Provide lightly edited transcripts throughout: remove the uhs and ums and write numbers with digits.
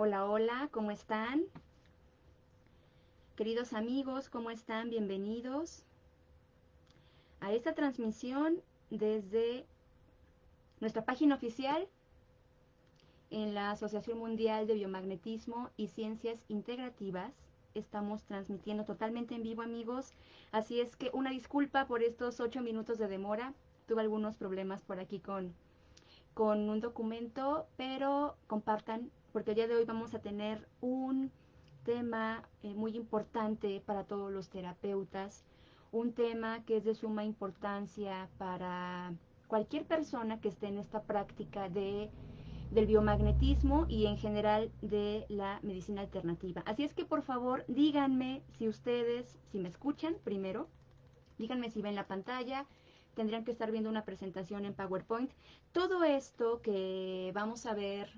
Hola, hola, ¿cómo están? Queridos amigos, ¿cómo están? Bienvenidos a esta transmisión desde nuestra página oficial en la Asociación Mundial de Biomagnetismo y Ciencias Integrativas. Estamos transmitiendo totalmente en vivo, amigos. Así es que una disculpa por estos 8 minutos de demora. Tuve algunos problemas por aquí con un documento, pero compartan, porque el día de hoy vamos a tener un tema muy importante para todos los terapeutas, un tema que es de suma importancia para cualquier persona que esté en esta práctica del biomagnetismo y en general de la medicina alternativa. Así es que por favor díganme si ustedes, si me escuchan primero, díganme si ven la pantalla, tendrían que estar viendo una presentación en PowerPoint. Todo esto que vamos a ver,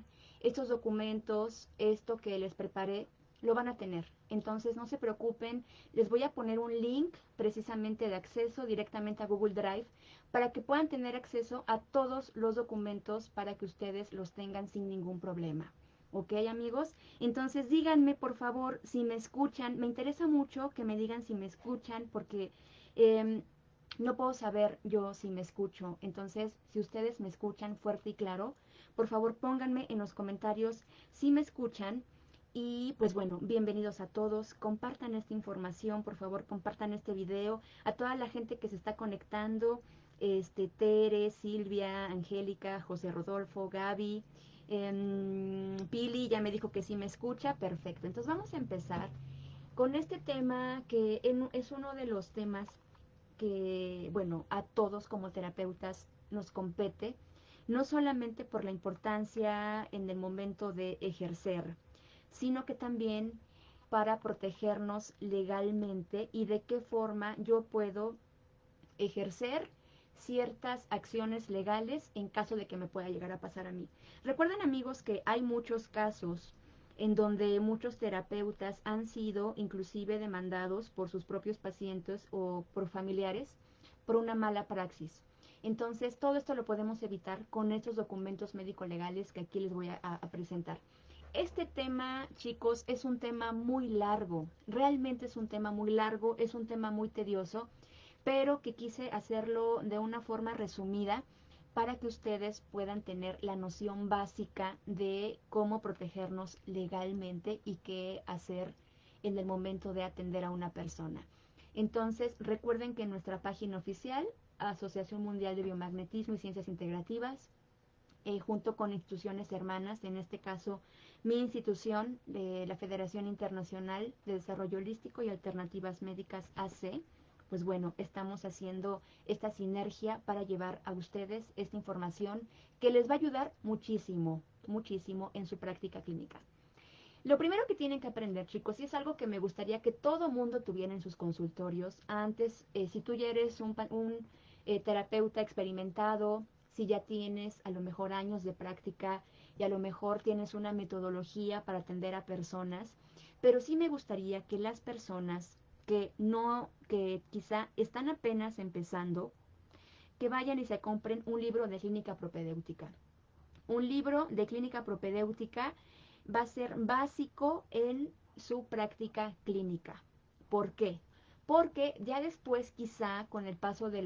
estos documentos, esto que les preparé, lo van a tener. Entonces no se preocupen, les voy a poner un link precisamente de acceso directamente a Google Drive para que puedan tener acceso a todos los documentos para que ustedes los tengan sin ningún problema. ¿Ok, amigos? Entonces díganme por favor si me escuchan. Me interesa mucho que me digan si me escuchan porque no puedo saber yo si me escucho. Entonces, si ustedes me escuchan fuerte y claro, por favor pónganme en los comentarios si me escuchan. Y pues bueno, bienvenidos a todos. Compartan esta información, por favor, compartan este video. A toda la gente que se está conectando, Tere, Silvia, Angélica, José Rodolfo, Gaby, Pili ya me dijo que sí me escucha. Perfecto. Entonces vamos a empezar con este tema que es uno de los temas que, bueno, a todos como terapeutas nos compete, no solamente por la importancia en el momento de ejercer, sino que también para protegernos legalmente y de qué forma yo puedo ejercer ciertas acciones legales en caso de que me pueda llegar a pasar a mí. Recuerden, amigos, que hay muchos casos en donde muchos terapeutas han sido inclusive demandados por sus propios pacientes o por familiares por una mala praxis. Entonces, todo esto lo podemos evitar con estos documentos médico-legales que aquí les voy a presentar. Este tema, chicos, es un tema muy largo, realmente es un tema muy largo, es un tema muy tedioso, pero que quise hacerlo de una forma resumida para que ustedes puedan tener la noción básica de cómo protegernos legalmente y qué hacer en el momento de atender a una persona. Entonces, recuerden que en nuestra página oficial, Asociación Mundial de Biomagnetismo y Ciencias Integrativas, junto con instituciones hermanas, en este caso mi institución de la Federación Internacional de Desarrollo Holístico y Alternativas Médicas AC, pues bueno, estamos haciendo esta sinergia para llevar a ustedes esta información que les va a ayudar muchísimo, muchísimo en su práctica clínica. Lo primero que tienen que aprender, chicos, y es algo que me gustaría que todo mundo tuviera en sus consultorios, antes, si tú ya eres un terapeuta experimentado, si ya tienes a lo mejor años de práctica y a lo mejor tienes una metodología para atender a personas, pero sí me gustaría que las personas que no, que quizá están apenas empezando, que vayan y se compren un libro de clínica propedéutica. Un libro de clínica propedéutica va a ser básico en su práctica clínica. ¿Por qué? Porque ya después quizá con el paso de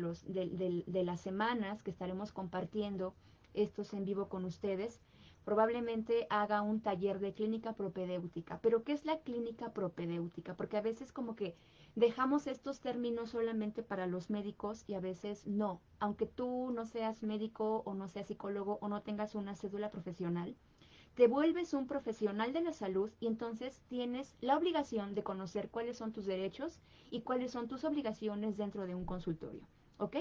las semanas que estaremos compartiendo estos en vivo con ustedes, probablemente haga un taller de clínica propedéutica. Pero ¿qué es la clínica propedéutica? Porque a veces como que dejamos estos términos solamente para los médicos y a veces no. Aunque tú no seas médico o no seas psicólogo o no tengas una cédula profesional, te vuelves un profesional de la salud y entonces tienes la obligación de conocer cuáles son tus derechos y cuáles son tus obligaciones dentro de un consultorio. ¿Ok?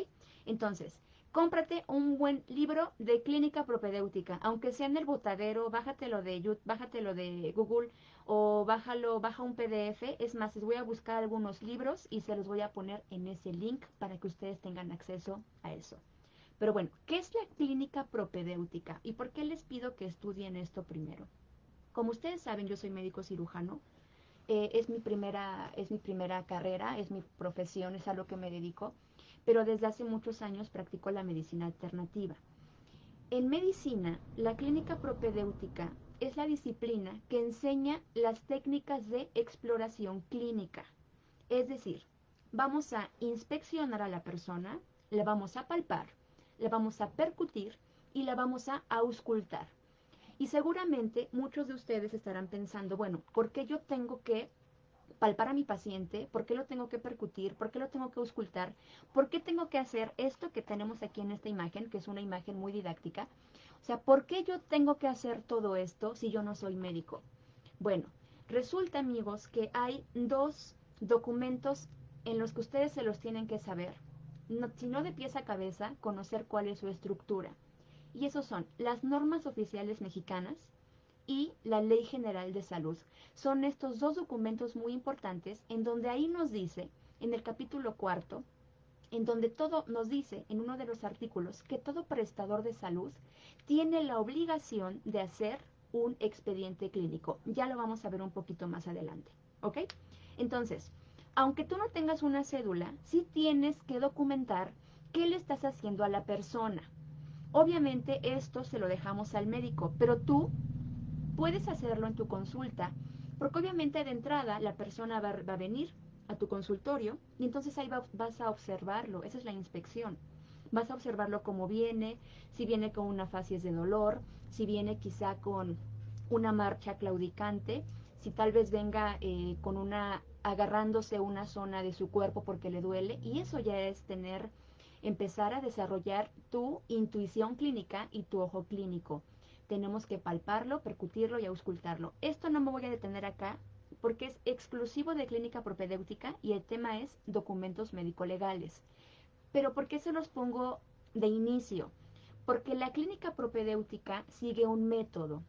Entonces, cómprate un buen libro de clínica propedéutica, aunque sea en el botadero, bájatelo de Google o baja un PDF. Es más, les voy a buscar algunos libros y se los voy a poner en ese link para que ustedes tengan acceso a eso. Pero bueno, ¿qué es la clínica propedéutica y por qué les pido que estudien esto primero? Como ustedes saben, yo soy médico cirujano, es mi primera carrera, es mi profesión, es a lo que me dedico, pero desde hace muchos años practico la medicina alternativa. En medicina, la clínica propedéutica es la disciplina que enseña las técnicas de exploración clínica. Es decir, vamos a inspeccionar a la persona, la vamos a palpar, la vamos a percutir y la vamos a auscultar. Y seguramente muchos de ustedes estarán pensando, bueno, ¿por qué yo tengo que palpar a mi paciente? ¿Por qué lo tengo que percutir? ¿Por qué lo tengo que auscultar? ¿Por qué tengo que hacer esto que tenemos aquí en esta imagen, que es una imagen muy didáctica? O sea, ¿por qué yo tengo que hacer todo esto si yo no soy médico? Bueno, resulta, amigos, que hay dos documentos en los que ustedes se los tienen que saber. No, si no de pies a cabeza, conocer cuál es su estructura. Y esos son las normas oficiales mexicanas y la Ley General de Salud. Son estos dos documentos muy importantes en donde ahí nos dice, en el capítulo cuarto, en donde todo nos dice en uno de los artículos que todo prestador de salud tiene la obligación de hacer un expediente clínico. Ya lo vamos a ver un poquito más adelante, ¿ok? Entonces, aunque tú no tengas una cédula, sí tienes que documentar qué le estás haciendo a la persona. Obviamente esto se lo dejamos al médico, pero tú puedes hacerlo en tu consulta, porque obviamente de entrada la persona va a venir a tu consultorio y entonces ahí vas a observarlo, esa es la inspección. Vas a observarlo cómo viene, si viene con una facies de dolor, si viene quizá con una marcha claudicante, si tal vez venga con una agarrándose una zona de su cuerpo porque le duele, y eso ya es empezar a desarrollar tu intuición clínica y tu ojo clínico. Tenemos que palparlo, percutirlo y auscultarlo. Esto no me voy a detener acá porque es exclusivo de clínica propedéutica y el tema es documentos médico-legales. Pero ¿por qué se los pongo de inicio? Porque la clínica propedéutica sigue un método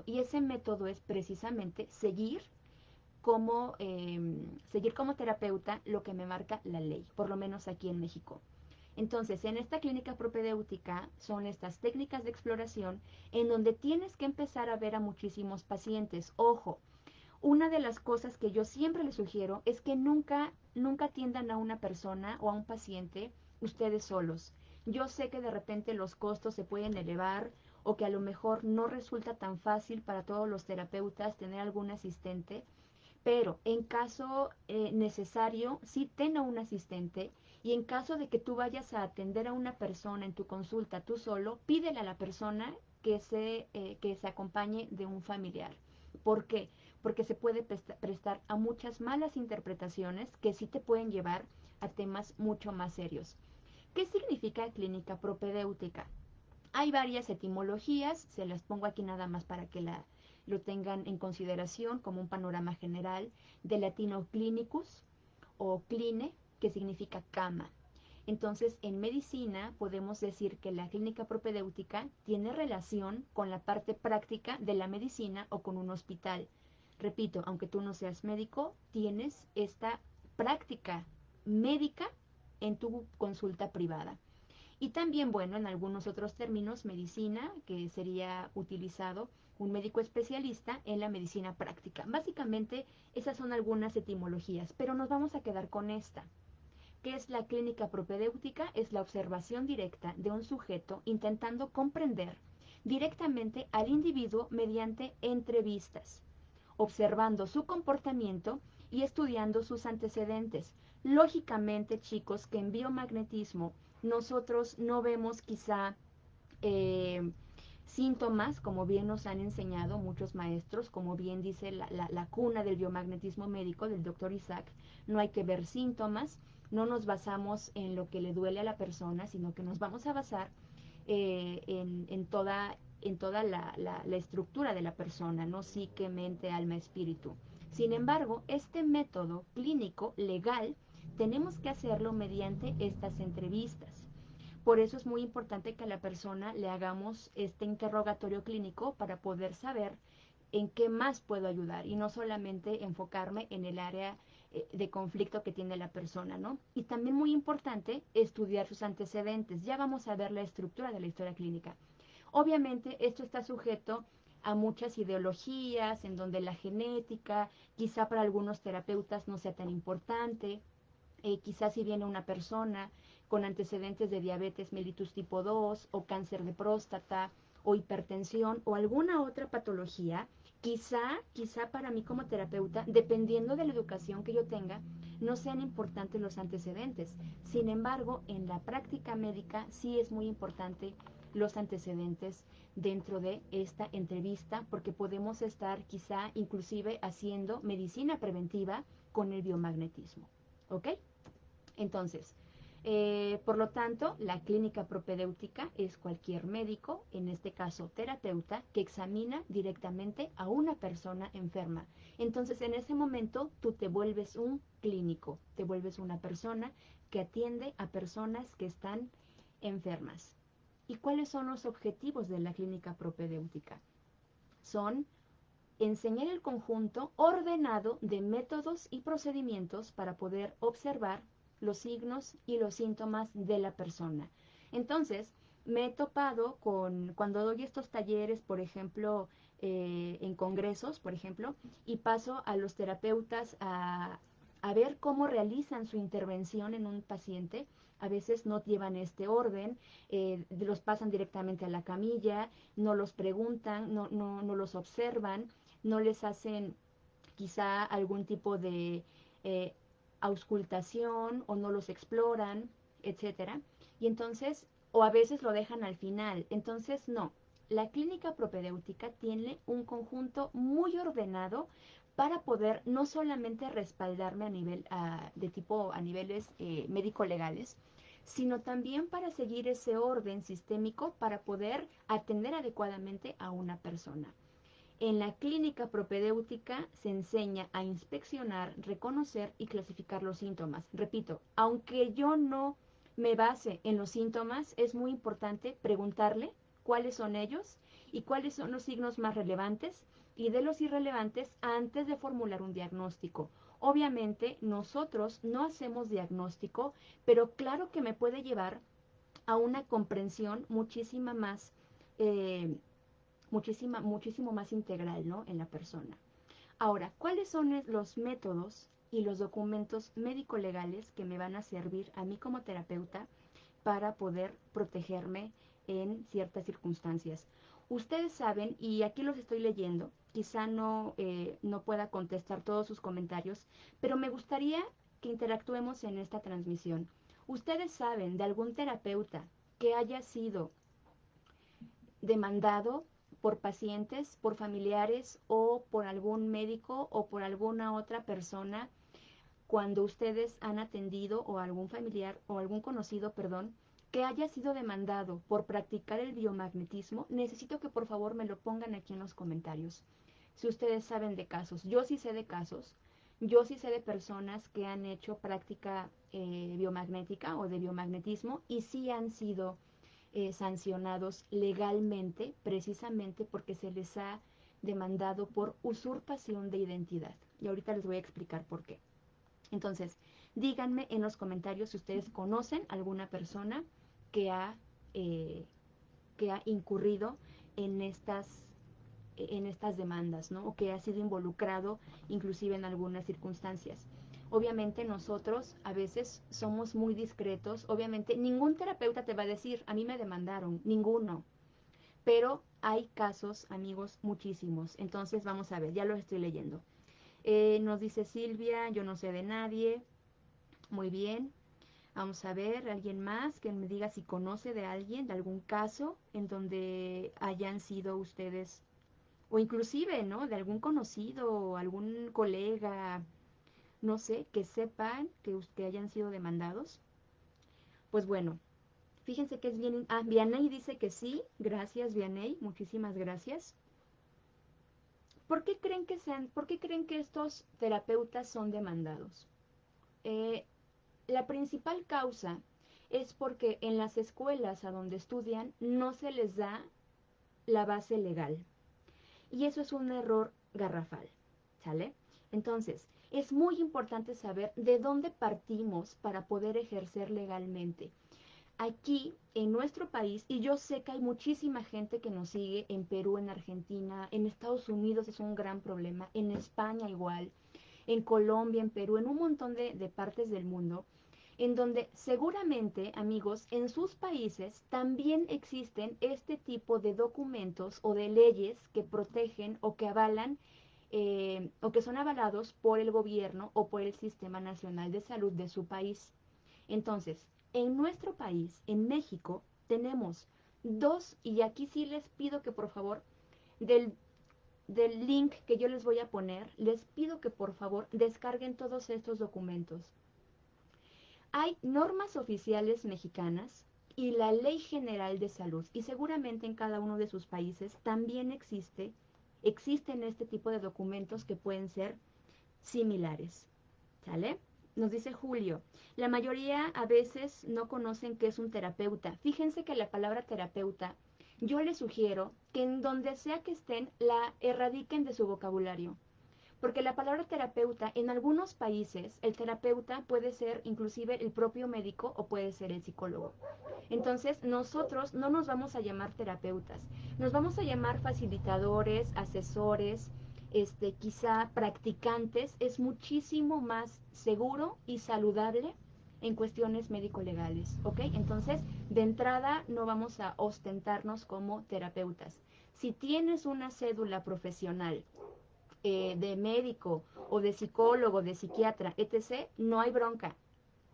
y ese método es precisamente seguir como terapeuta lo que me marca la ley, por lo menos aquí en México. Entonces, en esta clínica propedéutica son estas técnicas de exploración en donde tienes que empezar a ver a muchísimos pacientes. Ojo, una de las cosas que yo siempre les sugiero es que nunca atiendan a una persona o a un paciente ustedes solos. Yo sé que de repente los costos se pueden elevar o que a lo mejor no resulta tan fácil para todos los terapeutas tener algún asistente, pero en caso necesario, sí ten a un asistente y en caso de que tú vayas a atender a una persona en tu consulta tú solo, pídele a la persona que se acompañe de un familiar. ¿Por qué? Porque se puede prestar a muchas malas interpretaciones que sí te pueden llevar a temas mucho más serios. ¿Qué significa clínica propedéutica? Hay varias etimologías, se las pongo aquí nada más para que lo tengan en consideración como un panorama general, de latino clinicus o cline, que significa cama. Entonces, en medicina podemos decir que la clínica propedéutica tiene relación con la parte práctica de la medicina o con un hospital. Repito, aunque tú no seas médico, tienes esta práctica médica en tu consulta privada. Y también, bueno, en algunos otros términos, medicina, que sería utilizado un médico especialista en la medicina práctica. Básicamente, esas son algunas etimologías, pero nos vamos a quedar con esta. ¿Qué es la clínica propedéutica? Es la observación directa de un sujeto intentando comprender directamente al individuo mediante entrevistas, observando su comportamiento y estudiando sus antecedentes. Lógicamente, chicos, que en biomagnetismo nosotros no vemos quizá eh, síntomas, como bien nos han enseñado muchos maestros, como bien dice la cuna del biomagnetismo médico del doctor Isaac, no hay que ver síntomas, no nos basamos en lo que le duele a la persona, sino que nos vamos a basar en toda la estructura de la persona, no psique, mente, alma, espíritu. Sin embargo, este método clínico legal tenemos que hacerlo mediante estas entrevistas. Por eso es muy importante que a la persona le hagamos este interrogatorio clínico para poder saber en qué más puedo ayudar y no solamente enfocarme en el área de conflicto que tiene la persona, ¿no? Y también muy importante estudiar sus antecedentes. Ya vamos a ver la estructura de la historia clínica. Obviamente esto está sujeto a muchas ideologías en donde la genética quizá para algunos terapeutas no sea tan importante, quizás si viene una persona con antecedentes de diabetes mellitus tipo 2 o cáncer de próstata o hipertensión o alguna otra patología, quizá para mí como terapeuta, dependiendo de la educación que yo tenga, no sean importantes los antecedentes. Sin embargo, en la práctica médica sí es muy importante los antecedentes dentro de esta entrevista, porque podemos estar quizá inclusive haciendo medicina preventiva con el biomagnetismo. ¿Ok? Entonces, por lo tanto, la clínica propedéutica es cualquier médico, en este caso terapeuta, que examina directamente a una persona enferma. Entonces, en ese momento, tú te vuelves un clínico, te vuelves una persona que atiende a personas que están enfermas. ¿Y cuáles son los objetivos de la clínica propedéutica? Son enseñar el conjunto ordenado de métodos y procedimientos para poder observar los signos y los síntomas de la persona. Entonces, me he topado con, cuando doy estos talleres, por ejemplo, en congresos, por ejemplo, y paso a los terapeutas a ver cómo realizan su intervención en un paciente. A veces no llevan este orden, los pasan directamente a la camilla, no los preguntan, no los observan, no les hacen quizá algún tipo de eh, auscultación o no los exploran, etcétera. Y entonces, o a veces lo dejan al final. Entonces, no. La clínica propedéutica tiene un conjunto muy ordenado para poder no solamente respaldarme a nivel de tipo a niveles médico-legales, sino también para seguir ese orden sistémico para poder atender adecuadamente a una persona. En la clínica propedéutica se enseña a inspeccionar, reconocer y clasificar los síntomas. Repito, aunque yo no me base en los síntomas, es muy importante preguntarle cuáles son ellos y cuáles son los signos más relevantes y de los irrelevantes antes de formular un diagnóstico. Obviamente nosotros no hacemos diagnóstico, pero claro que me puede llevar a una comprensión muchísimo más integral, ¿no? En la persona. Ahora, ¿cuáles son los métodos y los documentos médico-legales que me van a servir a mí como terapeuta para poder protegerme en ciertas circunstancias? Ustedes saben, y aquí los estoy leyendo, quizá no pueda contestar todos sus comentarios, pero me gustaría que interactuemos en esta transmisión. ¿Ustedes saben de algún terapeuta que haya sido demandado por pacientes, por familiares o por algún médico o por alguna otra persona cuando ustedes han atendido o algún familiar o algún conocido, perdón, que haya sido demandado por practicar el biomagnetismo? Necesito que por favor me lo pongan aquí en los comentarios. Si ustedes saben de casos, yo sí sé de casos, yo sí sé de personas que han hecho práctica biomagnética o de biomagnetismo y sí han sido sancionados legalmente precisamente porque se les ha demandado por usurpación de identidad. Y ahorita les voy a explicar por qué. Entonces, díganme en los comentarios si ustedes conocen alguna persona que ha, eh, que ha incurrido en estas demandas, ¿no? O que ha sido involucrado inclusive en algunas circunstancias. Obviamente nosotros a veces somos muy discretos, obviamente ningún terapeuta te va a decir, a mí me demandaron, ninguno, pero hay casos, amigos, muchísimos. Entonces vamos a ver, ya lo estoy leyendo. Nos dice Silvia, yo no sé de nadie, muy bien. Vamos a ver, alguien más que me diga si conoce de alguien, de algún caso en donde hayan sido ustedes o inclusive, ¿no? De algún conocido o algún colega, no sé, que sepan que hayan sido demandados. Pues bueno, fíjense que es bien. Ah, Vianey dice que sí. Gracias, Vianey. Muchísimas gracias. ¿Por qué creen que estos terapeutas son demandados? Eh, la principal causa es porque en las escuelas a donde estudian no se les da la base legal. Y eso es un error garrafal, ¿sale? Entonces, es muy importante saber de dónde partimos para poder ejercer legalmente. Aquí, en nuestro país, y yo sé que hay muchísima gente que nos sigue en Perú, en Argentina, en Estados Unidos es un gran problema, en España igual, en Colombia, en Perú, en un montón de partes del mundo. en donde seguramente, amigos, en sus países también existen este tipo de documentos o de leyes que protegen o que avalan o que son avalados por el gobierno o por el Sistema Nacional de Salud de su país. Entonces, en nuestro país, en México, tenemos dos, y aquí sí les pido que por favor, del, del link que yo les voy a poner, les pido que por favor descarguen todos estos documentos. Hay normas oficiales mexicanas y la Ley General de Salud, y seguramente en cada uno de sus países también existen este tipo de documentos que pueden ser similares. ¿Sale? Nos dice Julio, la mayoría a veces no conocen qué es un terapeuta. Fíjense que la palabra terapeuta, yo les sugiero que en donde sea que estén, la erradiquen de su vocabulario. Porque la palabra terapeuta, en algunos países, el terapeuta puede ser inclusive el propio médico o puede ser el psicólogo. Entonces, nosotros no nos vamos a llamar terapeutas, nos vamos a llamar facilitadores, asesores, quizá practicantes. Es muchísimo más seguro y saludable en cuestiones médico-legales, ¿ok? Entonces, de entrada no vamos a ostentarnos como terapeutas. Si tienes una cédula profesional de médico o de psicólogo, de psiquiatra, etc., no hay bronca.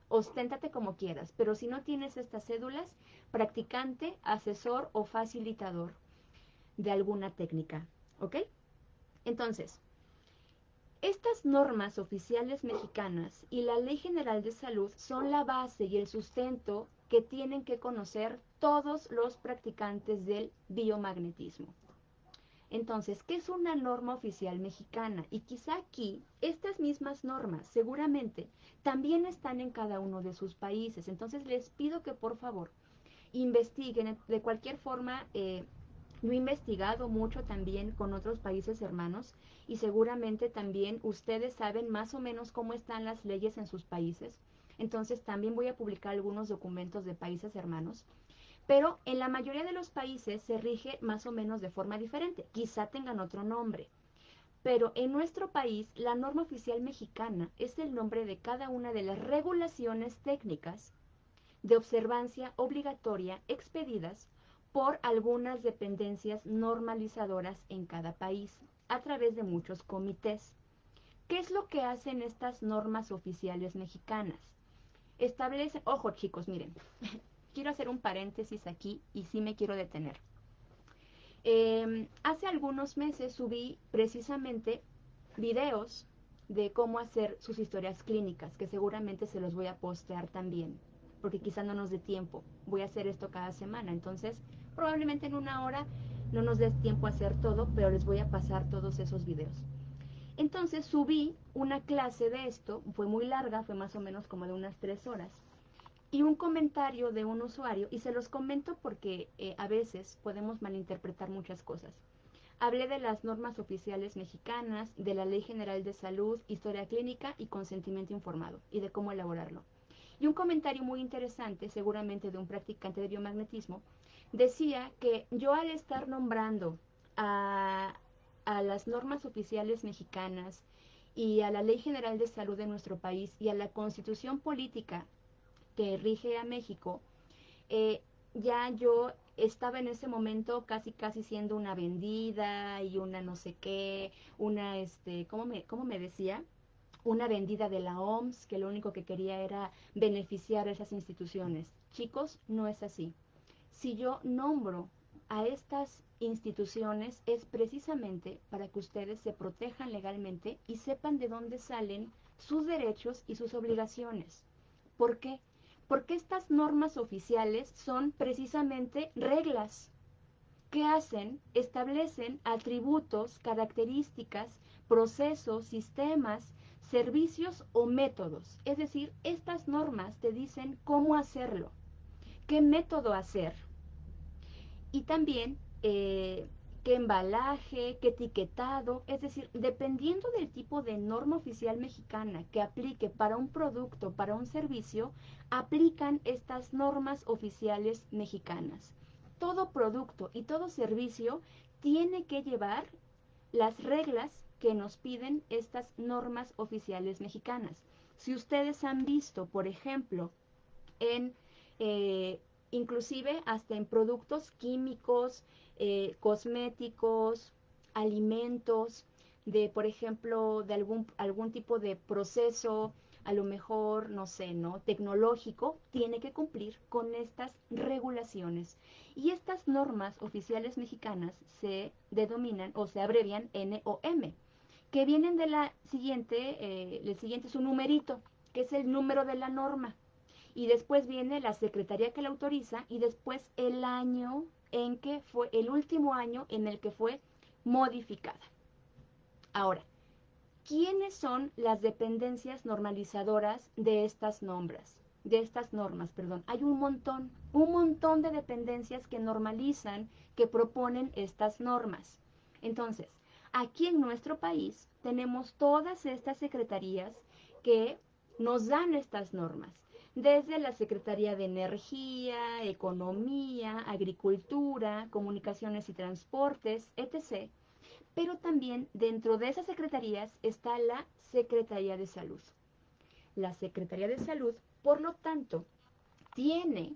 Osténtate como quieras, pero si no tienes estas cédulas, practicante, asesor o facilitador de alguna técnica, ¿ok? Entonces, estas normas oficiales mexicanas y la Ley General de Salud son la base y el sustento que tienen que conocer todos los practicantes del biomagnetismo. Entonces, ¿qué es una norma oficial mexicana? Y quizá aquí estas mismas normas seguramente también están en cada uno de sus países. Entonces, les pido que por favor investiguen. De cualquier forma, yo he investigado mucho también con otros países hermanos y seguramente también ustedes saben más o menos cómo están las leyes en sus países. Entonces, también voy a publicar algunos documentos de países hermanos, pero en la mayoría de los países se rige más o menos de forma diferente. Quizá tengan otro nombre. Pero en nuestro país, la norma oficial mexicana es el nombre de cada una de las regulaciones técnicas de observancia obligatoria expedidas por algunas dependencias normalizadoras en cada país a través de muchos comités. ¿Qué es lo que hacen estas normas oficiales mexicanas? Establecen, ojo chicos, miren, quiero hacer un paréntesis aquí y sí me quiero detener. Hace algunos meses subí precisamente videos de cómo hacer sus historias clínicas, que seguramente se los voy a postear también, porque quizá no nos dé tiempo. Voy a hacer esto cada semana, entonces probablemente en una hora no nos dé tiempo a hacer todo, pero les voy a pasar todos esos videos. Entonces subí una clase de esto, fue muy larga, fue más o menos como de unas 3 horas, y un comentario de un usuario, y se los comento porque a veces podemos malinterpretar muchas cosas. Hablé de las normas oficiales mexicanas, de la Ley General de Salud, historia clínica y consentimiento informado, y de cómo elaborarlo. Y un comentario muy interesante, seguramente de un practicante de biomagnetismo, decía que yo al estar nombrando a, a las normas oficiales mexicanas y a la Ley General de Salud de nuestro país y a la Constitución Política que rige a México, eh, ya yo estaba en ese momento casi siendo una vendida y una no sé qué, una, ¿cómo me decía? Una vendida de la OMS, que lo único que quería era beneficiar a esas instituciones. Chicos, no es así. Si yo nombro a estas instituciones es precisamente para que ustedes se protejan legalmente y sepan de dónde salen sus derechos y sus obligaciones. ¿Por qué? Porque estas normas oficiales son precisamente reglas. ¿Qué hacen? Establecen atributos, características, procesos, sistemas, servicios o métodos. Es decir, estas normas te dicen cómo hacerlo, qué método hacer y también qué embalaje, qué etiquetado. Es decir, dependiendo del tipo de norma oficial mexicana que aplique para un producto, para un servicio, aplican estas normas oficiales mexicanas. Todo producto y todo servicio tiene que llevar las reglas que nos piden estas normas oficiales mexicanas. Si ustedes han visto, por ejemplo, en inclusive hasta en productos químicos, cosméticos, alimentos, de, por ejemplo, de algún tipo de proceso, a lo mejor, no sé, ¿no? Tecnológico, tiene que cumplir con estas regulaciones. Y estas normas oficiales mexicanas se denominan o se abrevian NOM, que vienen de la siguiente, el siguiente es un numerito, que es el número de la norma. Y después viene la secretaría que la autoriza y después el año en que fue, el último año en el que fue modificada. Ahora, ¿quiénes son las dependencias normalizadoras de estas normas? De estas normas, perdón. Hay un montón de dependencias que normalizan, que proponen estas normas. Entonces, aquí en nuestro país tenemos todas estas secretarías que nos dan estas normas, desde la Secretaría de Energía, Economía, Agricultura, Comunicaciones y Transportes, etc. Pero también dentro de esas secretarías está la Secretaría de Salud. La Secretaría de Salud, por lo tanto, tiene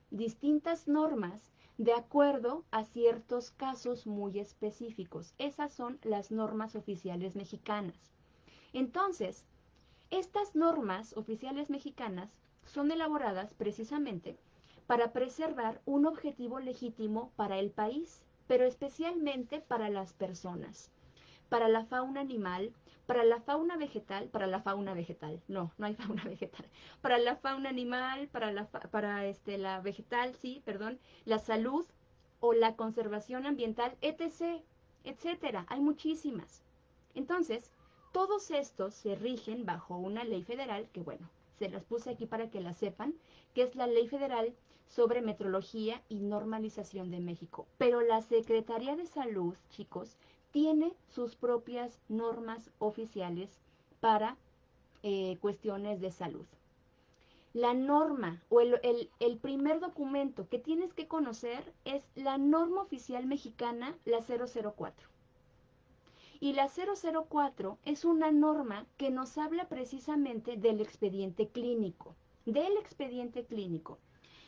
distintas normas de acuerdo a ciertos casos muy específicos. Esas son las normas oficiales mexicanas. Entonces, estas normas oficiales mexicanas son elaboradas precisamente para preservar un objetivo legítimo para el país, pero especialmente para las personas, para la fauna animal, para la fauna vegetal, no, no hay fauna vegetal, para la fauna animal, la vegetal, sí, perdón, la salud o la conservación ambiental, etc., etcétera, hay muchísimas. Entonces, todos estos se rigen bajo una ley federal, que bueno, se las puse aquí para que la sepan, que es la Ley Federal sobre Metrología y Normalización de México. Pero la Secretaría de Salud, chicos, tiene sus propias normas oficiales para cuestiones de salud. La norma o el primer documento que tienes que conocer es la norma oficial mexicana, la 004. Y la 004 es una norma que nos habla precisamente del expediente clínico. Del expediente clínico.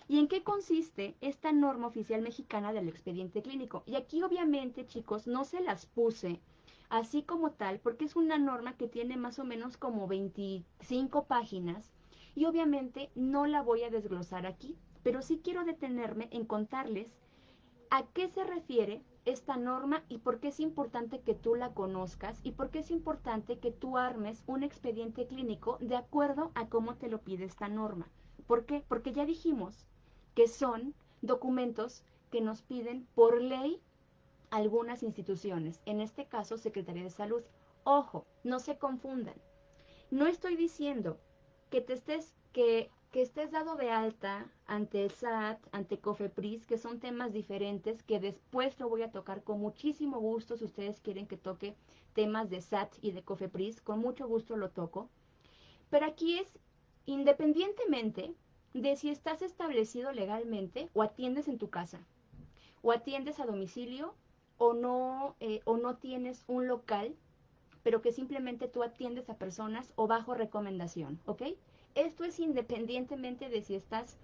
¿Y en qué consiste esta norma oficial mexicana del expediente clínico? Y aquí obviamente, chicos, no se las puse así como tal, porque es una norma que tiene más o menos como 25 páginas y obviamente no la voy a desglosar aquí, pero sí quiero detenerme en contarles a qué se refiere esta norma y por qué es importante que tú la conozcas y por qué es importante que tú armes un expediente clínico de acuerdo a cómo te lo pide esta norma. ¿Por qué? Porque ya dijimos que son documentos que nos piden por ley algunas instituciones, en este caso Secretaría de Salud. Ojo, no se confundan. No estoy diciendo que que estés dado de alta ante el SAT, ante COFEPRIS, que son temas diferentes que después lo voy a tocar con muchísimo gusto. Si ustedes quieren que toque temas de SAT y de COFEPRIS, con mucho gusto lo toco. Pero aquí es independientemente de si estás establecido legalmente o atiendes en tu casa, o atiendes a domicilio, o no tienes un local, pero que simplemente tú atiendes a personas o bajo recomendación, ¿ok? Esto es independientemente de si estás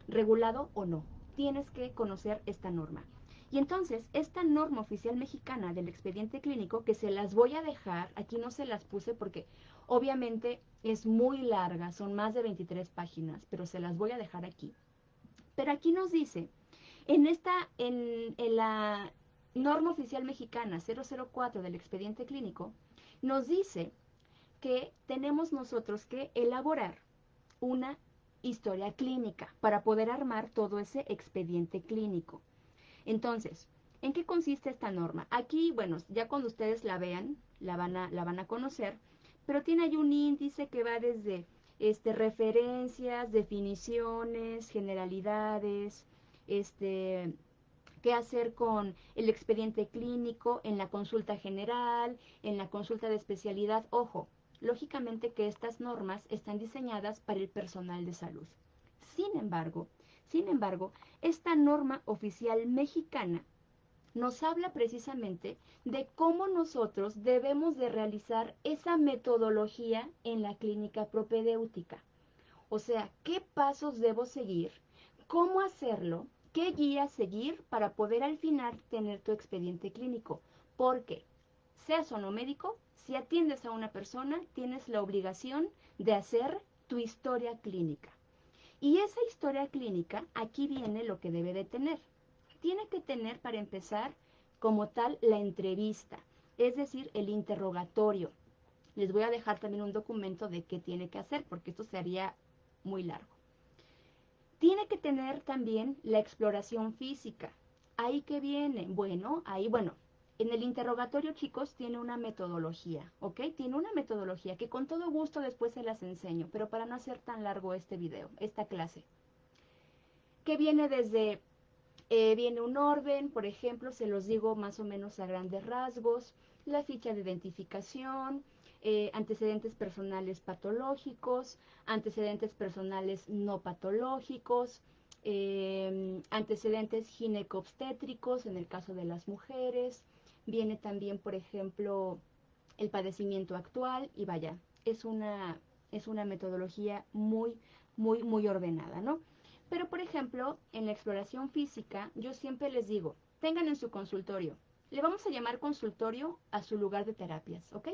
regulado o no. Tienes que conocer esta norma. Y entonces, esta norma oficial mexicana del expediente clínico, que se las voy a dejar, aquí no se las puse porque obviamente es muy larga, son más de 23 páginas, pero se las voy a dejar aquí. Pero aquí nos dice, en la norma oficial mexicana 004 del expediente clínico, nos dice que tenemos nosotros que elaborar una historia clínica para poder armar todo ese expediente clínico. Entonces, ¿en qué consiste esta norma? Aquí, bueno, ya cuando ustedes la vean, la van a conocer, pero tiene ahí un índice que va desde referencias, definiciones, generalidades, qué hacer con el expediente clínico en la consulta general, en la consulta de especialidad. Ojo, lógicamente que estas normas están diseñadas para el personal de salud. Sin embargo, esta norma oficial mexicana nos habla precisamente de cómo nosotros debemos de realizar esa metodología en la clínica propedéutica. O sea, ¿qué pasos debo seguir? ¿Cómo hacerlo? ¿Qué guía seguir para poder al final tener tu expediente clínico? Porque, seas o no médico, si atiendes a una persona, tienes la obligación de hacer tu historia clínica. Y esa historia clínica, aquí viene lo que debe de tener. Tiene que tener, para empezar, como tal, la entrevista, es decir, el interrogatorio. Les voy a dejar también un documento de qué tiene que hacer, porque esto sería muy largo. Tiene que tener también la exploración física. ¿Ahí qué viene? Bueno, en el interrogatorio, chicos, tiene una metodología, ¿ok? Tiene una metodología que con todo gusto después se las enseño, pero para no hacer tan largo este video, esta clase. Que viene desde, viene un orden, por ejemplo, se los digo más o menos a grandes rasgos, la ficha de identificación, antecedentes personales patológicos, antecedentes personales no patológicos, antecedentes ginecobstétricos en el caso de las mujeres, viene también, por ejemplo, el padecimiento actual y vaya, es una metodología muy ordenada, ¿no? Pero, por ejemplo, en la exploración física, yo siempre les digo, tengan en su consultorio, le vamos a llamar consultorio a su lugar de terapias, ¿ok?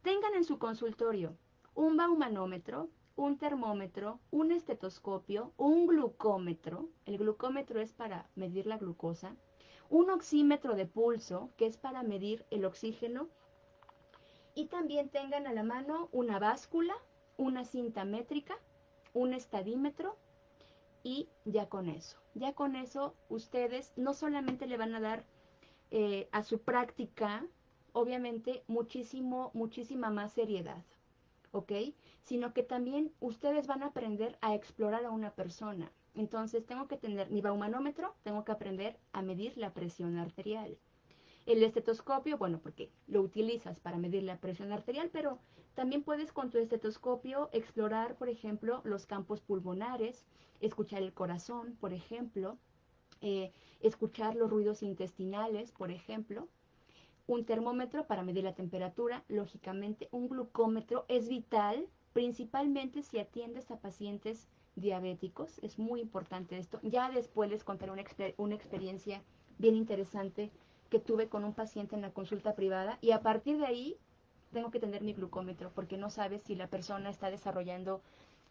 Tengan en su consultorio un baumanómetro, un termómetro, un estetoscopio, un glucómetro, el glucómetro es para medir la glucosa, un oxímetro de pulso, que es para medir el oxígeno, y también tengan a la mano una báscula, una cinta métrica, un estadímetro y ya con eso ustedes no solamente le van a dar a su práctica, obviamente, muchísima más seriedad, ¿ok? Sino que también ustedes van a aprender a explorar a una persona. Entonces tengo que tener mi baumanómetro, tengo que aprender a medir la presión arterial. El estetoscopio, bueno, porque lo utilizas para medir la presión arterial, pero también puedes con tu estetoscopio explorar, por ejemplo, los campos pulmonares, escuchar el corazón, por ejemplo, escuchar los ruidos intestinales, por ejemplo. Un termómetro para medir la temperatura, lógicamente un glucómetro es vital, principalmente si atiendes a pacientes diabéticos, es muy importante esto. Ya después les contaré una experiencia bien interesante que tuve con un paciente en la consulta privada y a partir de ahí tengo que tener mi glucómetro porque no sabes si la persona está desarrollando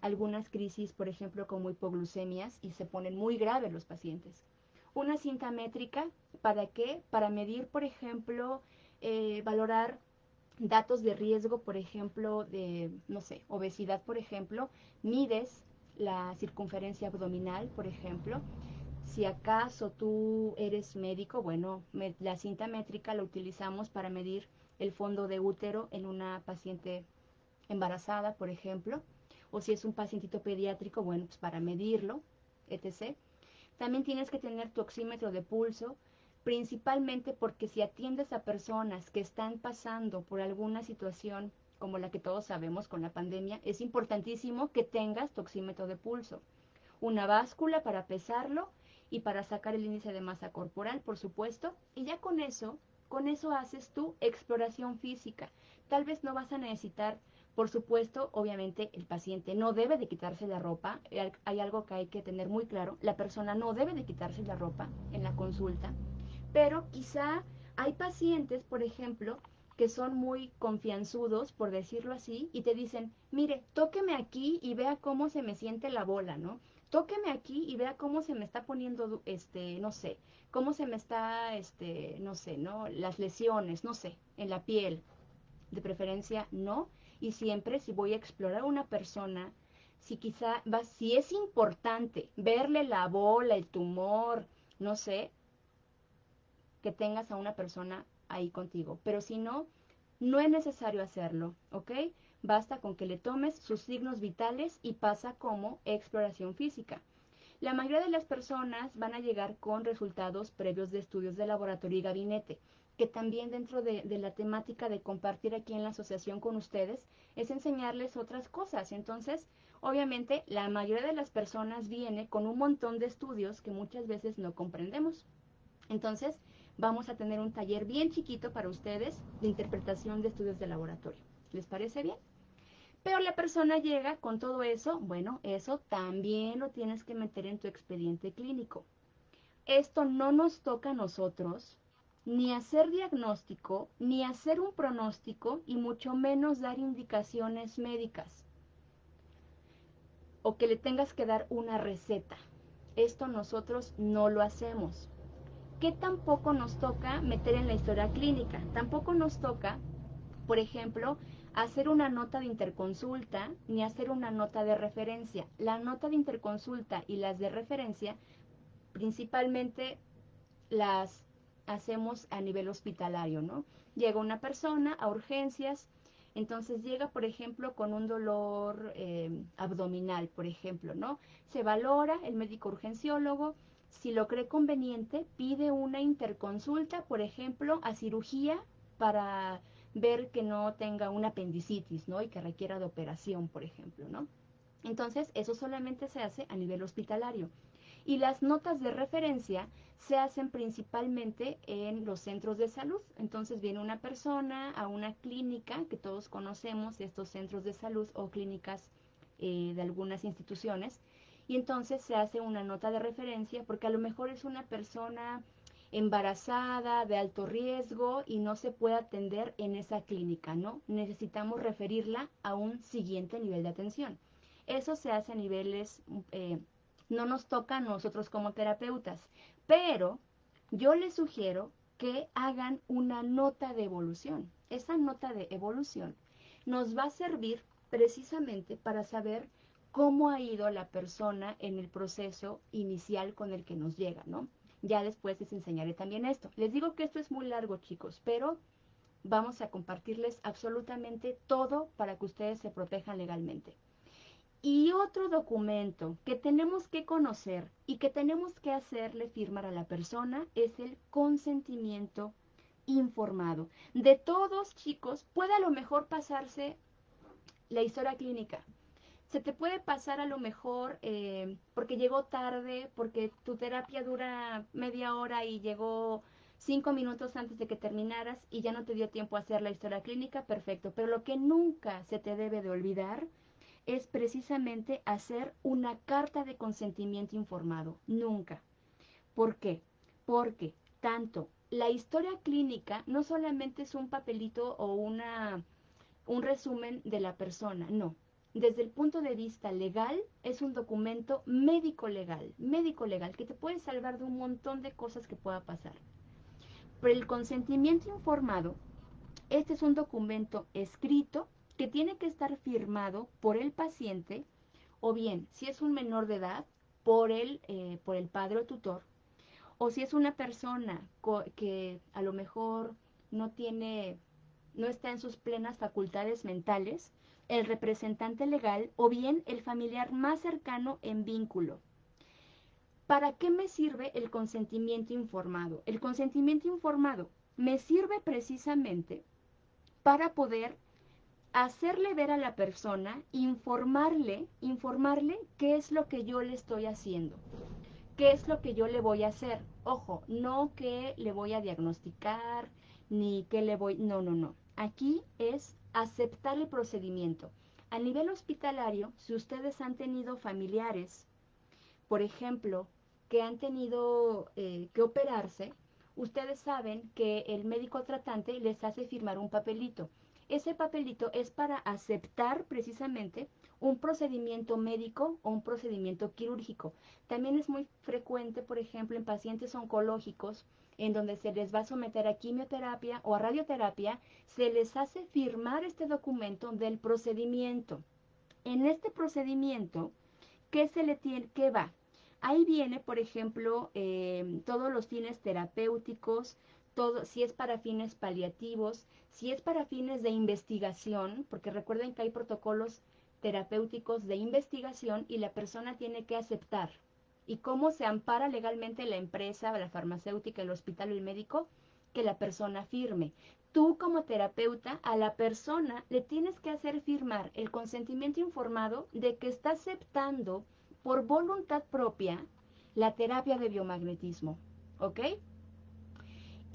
algunas crisis, por ejemplo, como hipoglucemias y se ponen muy graves los pacientes. Una cinta métrica, ¿para qué? Para medir, por ejemplo, valorar datos de riesgo, por ejemplo, de, no sé, obesidad, por ejemplo, mides la circunferencia abdominal, por ejemplo. Si acaso tú eres médico, bueno, la cinta métrica la utilizamos para medir el fondo de útero en una paciente embarazada, por ejemplo, o si es un pacientito pediátrico, bueno, pues para medirlo, etc. También tienes que tener tu oxímetro de pulso, principalmente porque si atiendes a personas que están pasando por alguna situación como la que todos sabemos con la pandemia, es importantísimo que tengas tu oxímetro de pulso, una báscula para pesarlo y para sacar el índice de masa corporal, por supuesto, y ya con eso haces tu exploración física. Tal vez no vas a necesitar, por supuesto, obviamente el paciente no debe de quitarse la ropa, hay algo que hay que tener muy claro, la persona no debe de quitarse la ropa en la consulta, pero quizá hay pacientes, por ejemplo, que son muy confianzudos, por decirlo así, y te dicen, mire, tóqueme aquí y vea cómo se me siente la bola, ¿no? Tóqueme aquí y vea cómo se me está poniendo, no sé, cómo se me está, no sé, ¿no? Las lesiones, no sé, en la piel. De preferencia, no. Y siempre, si voy a explorar a una persona, si quizá va, si es importante verle la bola, el tumor, no sé, que tengas a una persona ahí contigo. Pero si no, no es necesario hacerlo, ¿ok? Basta con que le tomes sus signos vitales y pasa como exploración física. La mayoría de las personas van a llegar con resultados previos de estudios de laboratorio y gabinete, que también dentro de la temática de compartir aquí en la asociación con ustedes es enseñarles otras cosas. Entonces, obviamente, la mayoría de las personas viene con un montón de estudios que muchas veces no comprendemos. Entonces, vamos a tener un taller bien chiquito para ustedes de interpretación de estudios de laboratorio. ¿Les parece bien? Pero la persona llega con todo eso, bueno, eso también lo tienes que meter en tu expediente clínico. Esto no nos toca a nosotros ni hacer diagnóstico, ni hacer un pronóstico, y mucho menos dar indicaciones médicas o que le tengas que dar una receta. Esto nosotros no lo hacemos. ¿Qué tampoco nos toca meter en la historia clínica? Tampoco nos toca, por ejemplo, hacer una nota de interconsulta ni hacer una nota de referencia. La nota de interconsulta y las de referencia principalmente las hacemos a nivel hospitalario, ¿no? Llega una persona a urgencias, entonces llega, por ejemplo, con un dolor abdominal, por ejemplo, ¿no? Se valora, el médico urgenciólogo, si lo cree conveniente, pide una interconsulta, por ejemplo, a cirugía para ver que no tenga una apendicitis, ¿no? Y que requiera de operación, por ejemplo, ¿no? Entonces, eso solamente se hace a nivel hospitalario. Y las notas de referencia se hacen principalmente en los centros de salud. Entonces viene una persona a una clínica, que todos conocemos estos centros de salud o clínicas de algunas instituciones, y entonces se hace una nota de referencia porque a lo mejor es una persona embarazada, de alto riesgo y no se puede atender en esa clínica, ¿no? Necesitamos referirla a un siguiente nivel de atención. Eso se hace a niveles no nos toca a nosotros como terapeutas, pero yo les sugiero que hagan una nota de evolución. Esa nota de evolución nos va a servir precisamente para saber cómo ha ido la persona en el proceso inicial con el que nos llega, ¿no? Ya después les enseñaré también esto. Les digo que esto es muy largo, chicos, pero vamos a compartirles absolutamente todo para que ustedes se protejan legalmente. Y otro documento que tenemos que conocer y que tenemos que hacerle firmar a la persona es el consentimiento informado. De todos, chicos, puede a lo mejor pasarse la historia clínica. Se te puede pasar a lo mejor porque llegó tarde, porque tu terapia dura media hora y llegó 5 minutos antes de que terminaras y ya no te dio tiempo a hacer la historia clínica, perfecto. Pero lo que nunca se te debe de olvidar es precisamente hacer una carta de consentimiento informado. Nunca. ¿Por qué? Porque tanto la historia clínica no solamente es un papelito o un resumen de la persona, no. Desde el punto de vista legal, es un documento médico legal, que te puede salvar de un montón de cosas que pueda pasar. Pero el consentimiento informado, este es un documento escrito que tiene que estar firmado por el paciente o bien, si es un menor de edad, por el padre o tutor, o si es una persona que a lo mejor no tiene, no está en sus plenas facultades mentales, el representante legal o bien el familiar más cercano en vínculo. ¿Para qué me sirve el consentimiento informado? El consentimiento informado me sirve precisamente para poder hacerle ver a la persona, informarle qué es lo que yo le estoy haciendo, qué es lo que yo le voy a hacer. Ojo, no que le voy a diagnosticar, ni que le voy, no, no, no. Aquí es aceptar el procedimiento. A nivel hospitalario, si ustedes han tenido familiares, por ejemplo, que han tenido que operarse, ustedes saben que el médico tratante les hace firmar un papelito. Ese papelito es para aceptar precisamente un procedimiento médico o un procedimiento quirúrgico. También es muy frecuente, por ejemplo, en pacientes oncológicos, en donde se les va a someter a quimioterapia o a radioterapia, se les hace firmar este documento del procedimiento. En este procedimiento, ¿qué se le tiene, qué va? Ahí viene, por ejemplo, todos los fines terapéuticos, todo, si es para fines paliativos, si es para fines de investigación, porque recuerden que hay protocolos terapéuticos de investigación y la persona tiene que aceptar. ¿Y cómo se ampara legalmente la empresa, la farmacéutica, el hospital o el médico? Que la persona firme. Tú como terapeuta a la persona le tienes que hacer firmar el consentimiento informado de que está aceptando por voluntad propia la terapia de biomagnetismo, ¿ok?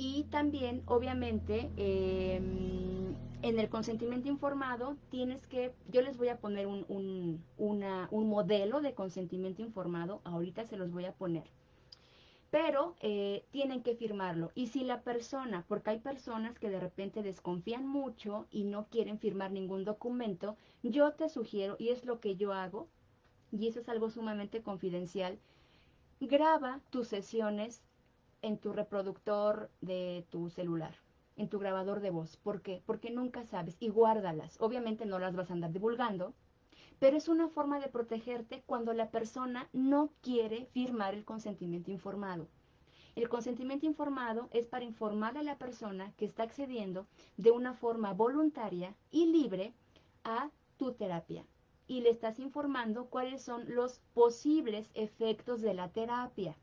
Y también, obviamente, en el consentimiento informado tienes que, yo les voy a poner un modelo de consentimiento informado, ahorita se los voy a poner, pero tienen que firmarlo. Y si la persona, porque hay personas que de repente desconfían mucho y no quieren firmar ningún documento, yo te sugiero, y es lo que yo hago, y eso es algo sumamente confidencial, graba tus sesiones en tu reproductor de tu celular, en tu grabador de voz. ¿Por qué? Porque nunca sabes y guárdalas. Obviamente no las vas a andar divulgando, pero es una forma de protegerte cuando la persona no quiere firmar el consentimiento informado. El consentimiento informado es para informar a la persona que está accediendo de una forma voluntaria y libre a tu terapia. Y le estás informando cuáles son los posibles efectos de la terapia,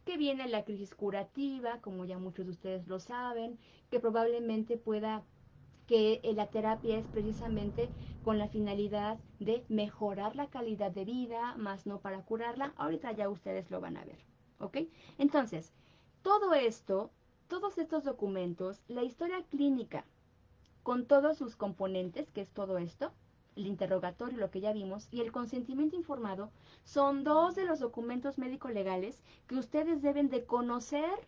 que viene la crisis curativa, como ya muchos de ustedes lo saben, que probablemente pueda, que la terapia es precisamente con la finalidad de mejorar la calidad de vida, más no para curarla. Ahorita ya ustedes lo van a ver, ¿ok? Entonces, todo esto, todos estos documentos, la historia clínica con todos sus componentes, que es todo esto, el interrogatorio, lo que ya vimos, y el consentimiento informado, son dos de los documentos médico-legales que ustedes deben de conocer,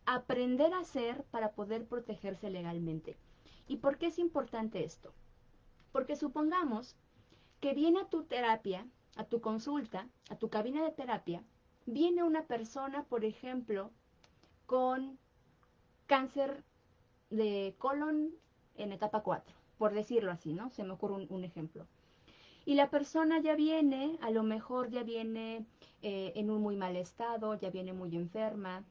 aprender a hacer para poder protegerse legalmente. ¿Y por qué es importante esto? Porque supongamos que viene a tu terapia, a tu consulta, a tu cabina de terapia, viene una persona, por ejemplo, con cáncer de colon en etapa 4, por decirlo así, ¿no? Se me ocurre un ejemplo. Y la persona ya viene, a lo mejor ya viene en un muy mal estado, ya viene muy enferma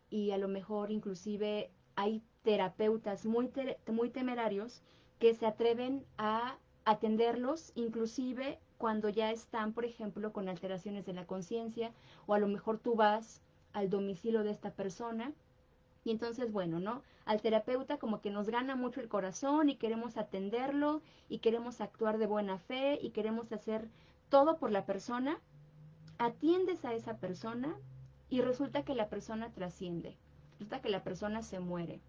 y a lo mejor inclusive hay terapeutas muy temerarios que se atreven a atenderlos, inclusive cuando ya están, por ejemplo, con alteraciones de la conciencia, o a lo mejor tú vas al domicilio de esta persona y entonces, bueno, ¿no? Al terapeuta como que nos gana mucho el corazón y queremos atenderlo y queremos actuar de buena fe y queremos hacer todo por la persona. Atiendes a esa persona y resulta que la persona trasciende, resulta que la persona se muere.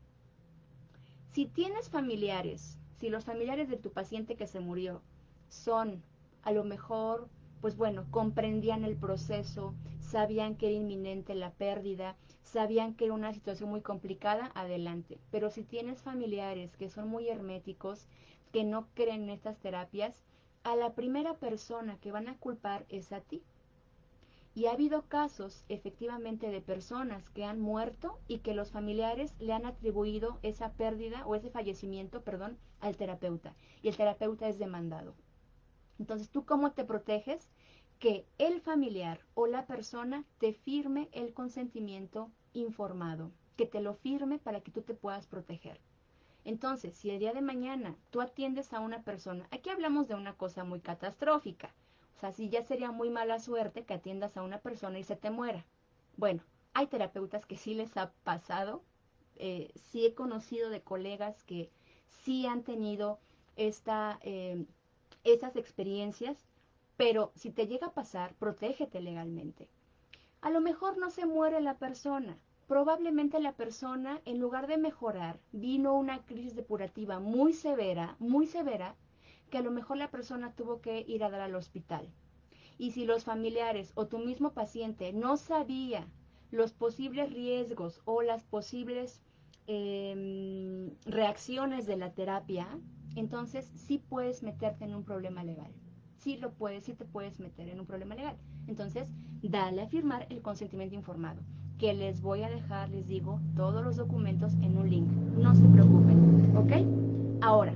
Si tienes familiares, si los familiares de tu paciente que se murió son a lo mejor, pues bueno, comprendían el proceso, sabían que era inminente la pérdida, sabían que era una situación muy complicada, adelante. Pero si tienes familiares que son muy herméticos, que no creen en estas terapias, a la primera persona que van a culpar es a ti. Y ha habido casos efectivamente de personas que han muerto y que los familiares le han atribuido esa pérdida o ese fallecimiento, perdón, al terapeuta. Y el terapeuta es demandado. Entonces, ¿tú cómo te proteges? Que el familiar o la persona te firme el consentimiento informado, que te lo firme para que tú te puedas proteger. Entonces, si el día de mañana tú atiendes a una persona, aquí hablamos de una cosa muy catastrófica, o sea, si ya sería muy mala suerte que atiendas a una persona y se te muera. Bueno, hay terapeutas que sí les ha pasado, sí he conocido de colegas que sí han tenido esta, esas experiencias, pero si te llega a pasar, protégete legalmente. A lo mejor no se muere la persona. Probablemente la persona, en lugar de mejorar, vino una crisis depurativa muy severa, que a lo mejor la persona tuvo que ir a dar al hospital. Y si los familiares o tu mismo paciente no sabía los posibles riesgos o las posibles reacciones de la terapia, entonces sí puedes meterte en un problema legal. Sí lo puedes, sí te puedes meter en un problema legal. Entonces, dale a firmar el consentimiento informado, que les voy a dejar, les digo, todos los documentos en un link. No se preocupen, ¿ok? Ahora,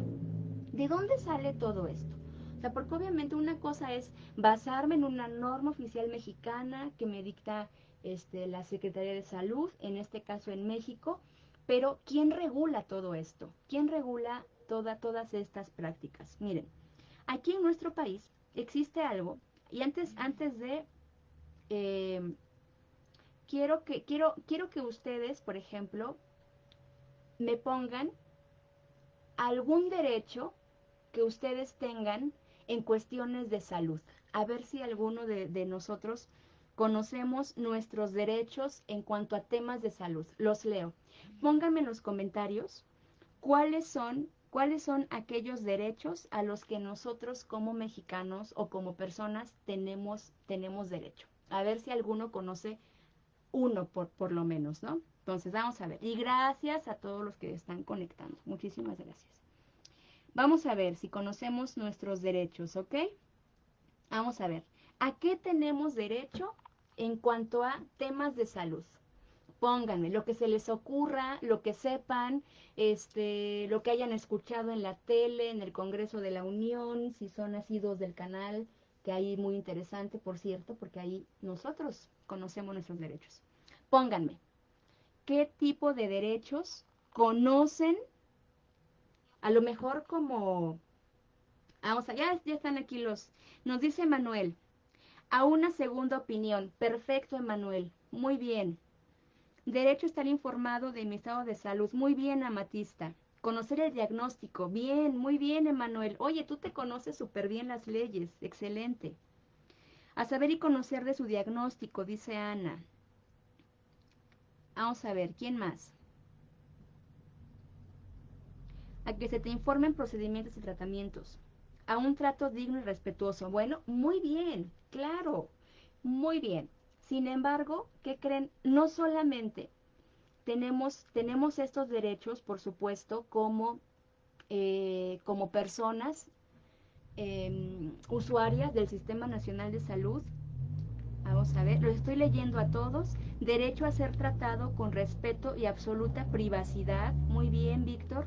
¿de dónde sale todo esto? O sea, porque obviamente una cosa es basarme en una norma oficial mexicana que me dicta la Secretaría de Salud, en este caso en México, pero ¿quién regula todo esto? ¿Quién regula todas estas prácticas? Miren, aquí en nuestro país existe algo, y antes de, eh, quiero que ustedes, por ejemplo, me pongan algún derecho que ustedes tengan en cuestiones de salud. A ver si alguno de nosotros conocemos nuestros derechos en cuanto a temas de salud? Los leo. Pónganme en los comentarios cuáles son aquellos derechos a los que nosotros como mexicanos o como personas tenemos derecho. A ver si alguno conoce uno por lo menos, ¿no? Entonces vamos a ver. Y gracias a todos los que están conectando. Muchísimas gracias. Vamos a ver si conocemos nuestros derechos, ¿ok? Vamos a ver. ¿A qué tenemos derecho en cuanto a temas de salud? Pónganme lo que se les ocurra, lo que sepan, lo que hayan escuchado en la tele, en el Congreso de la Unión, si son nacidos del canal, que ahí muy interesante, por cierto, porque ahí nosotros conocemos nuestros derechos. Pónganme, ¿qué tipo de derechos conocen? A lo mejor como, vamos allá, ya están aquí nos dice Manuel, a una segunda opinión. Perfecto, Emanuel, muy bien. Derecho a estar informado de mi estado de salud. Muy bien, Amatista. Conocer el diagnóstico. Bien, muy bien, Emanuel. Oye, tú te conoces súper bien las leyes. Excelente. A saber y conocer de su diagnóstico, dice Ana. Vamos a ver, ¿quién más? A que se te informen procedimientos y tratamientos. A un trato digno y respetuoso. Bueno, muy bien, claro, muy bien. Sin embargo, ¿qué creen? No solamente tenemos estos derechos, por supuesto, como personas usuarias del Sistema Nacional de Salud. Vamos a ver, los estoy leyendo a todos. Derecho a ser tratado con respeto y absoluta privacidad. Muy bien, Víctor.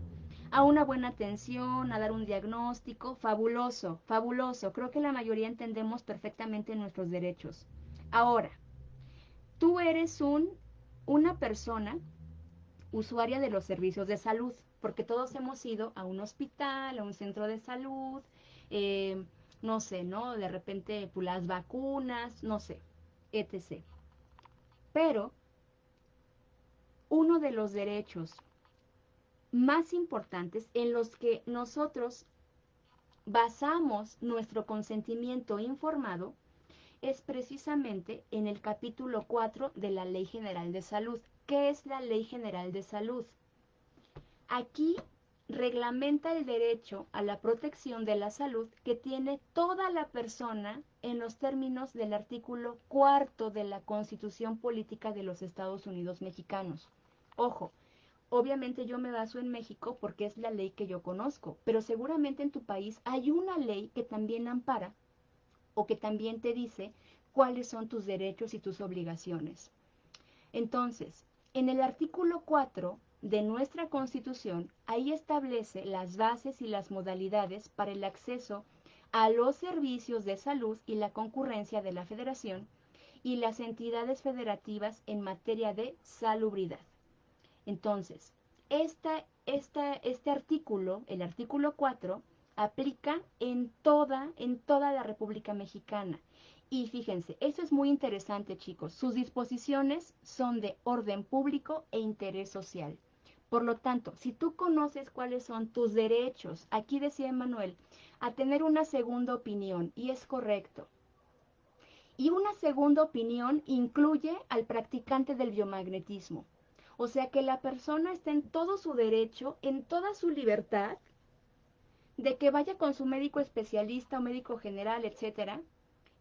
A una buena atención, a dar un diagnóstico. Fabuloso, fabuloso. Creo que la mayoría entendemos perfectamente nuestros derechos. Ahora, tú eres una persona usuaria de los servicios de salud, porque todos hemos ido a un hospital, a un centro de salud, eh, no sé, ¿no? De repente, pues, las vacunas, no sé, etc. Pero uno de los derechos más importantes en los que nosotros basamos nuestro consentimiento informado es precisamente en el capítulo 4 de la Ley General de Salud. ¿Qué es la Ley General de Salud? Aquí reglamenta el derecho a la protección de la salud que tiene toda la persona en los términos del artículo 4 de la Constitución Política de los Estados Unidos Mexicanos. Ojo, obviamente yo me baso en México porque es la ley que yo conozco, pero seguramente en tu país hay una ley que también ampara o que también te dice cuáles son tus derechos y tus obligaciones. Entonces, en el artículo 4 de nuestra Constitución, ahí establece las bases y las modalidades para el acceso a los servicios de salud y la concurrencia de la Federación y las entidades federativas en materia de salubridad. Entonces, este artículo, el artículo 4, aplica en toda la República Mexicana. Y fíjense, eso es muy interesante, chicos. Sus disposiciones son de orden público e interés social. Por lo tanto, si tú conoces cuáles son tus derechos, aquí decía Emanuel, a tener una segunda opinión, y es correcto. Y una segunda opinión incluye al practicante del biomagnetismo. O sea que la persona está en todo su derecho, en toda su libertad, de que vaya con su médico especialista o médico general, etcétera,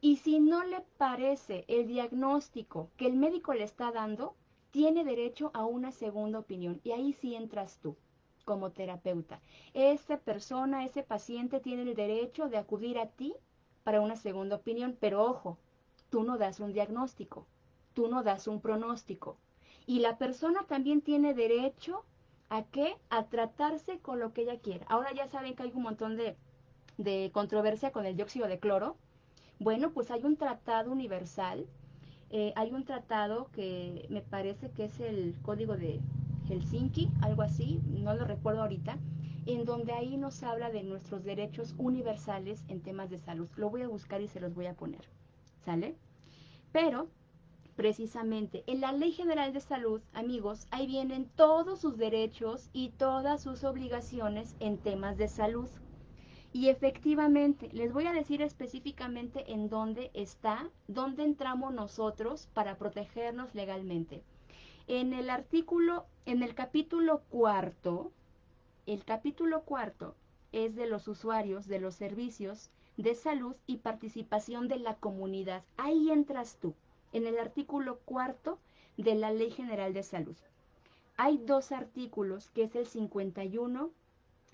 y si no le parece el diagnóstico que el médico le está dando, tiene derecho a una segunda opinión. Y ahí sí entras tú, como terapeuta. Esa persona, ese paciente tiene el derecho de acudir a ti para una segunda opinión. Pero ojo, tú no das un diagnóstico, tú no das un pronóstico. Y la persona también tiene derecho a qué? A tratarse con lo que ella quiera. Ahora ya saben que hay un montón de controversia con el dióxido de cloro. Bueno, pues hay un tratado universal, hay un tratado que me parece que es el código de Helsinki, algo así, no lo recuerdo ahorita, en donde ahí nos habla de nuestros derechos universales en temas de salud. Lo voy a buscar y se los voy a poner, ¿sale? Pero, precisamente, en la Ley General de Salud, amigos, ahí vienen todos sus derechos y todas sus obligaciones en temas de salud. Y efectivamente, les voy a decir específicamente en dónde está, dónde entramos nosotros para protegernos legalmente. En el artículo, en el capítulo cuarto es de los usuarios de los servicios de salud y participación de la comunidad. Ahí entras tú, en el artículo cuarto de la Ley General de Salud. Hay dos artículos, que es el 51,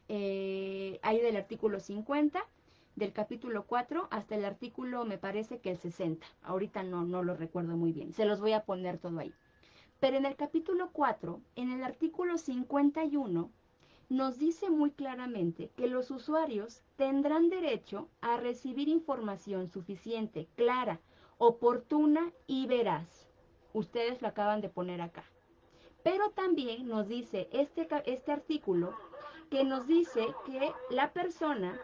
hay del artículo 50, del capítulo 4, hasta el artículo, me parece que el 60. Ahorita no lo recuerdo muy bien, se los voy a poner todo ahí. Pero en el capítulo 4, en el artículo 51, nos dice muy claramente que los usuarios tendrán derecho a recibir información suficiente, clara, oportuna y veraz. Ustedes lo acaban de poner acá. Pero también nos dice este artículo que nos dice que la persona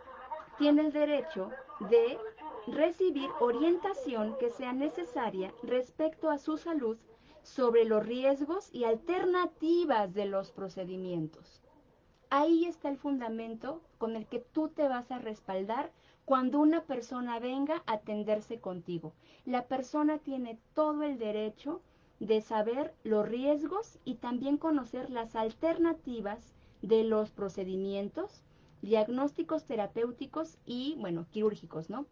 tiene el derecho de recibir orientación que sea necesaria respecto a su salud sobre los riesgos y alternativas de los procedimientos. Ahí está el fundamento con el que tú te vas a respaldar cuando una persona venga a atenderse contigo. La persona tiene todo el derecho de saber los riesgos y también conocer las alternativas de los procedimientos, diagnósticos terapéuticos y, bueno, quirúrgicos, ¿no?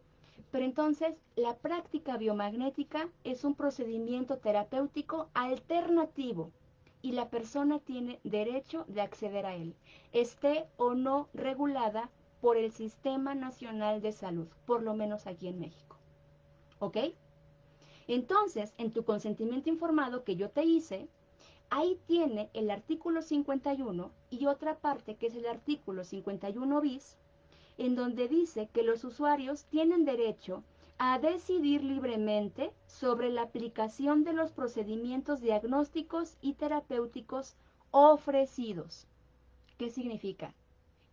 Pero entonces, la práctica biomagnética es un procedimiento terapéutico alternativo y la persona tiene derecho de acceder a él, esté o no regulada por el Sistema Nacional de Salud, por lo menos aquí en México. ¿Ok? Entonces, en tu consentimiento informado que yo te hice, ahí tiene el artículo 51 y otra parte que es el artículo 51 bis, en donde dice que los usuarios tienen derecho a decidir libremente sobre la aplicación de los procedimientos diagnósticos y terapéuticos ofrecidos. ¿Qué significa?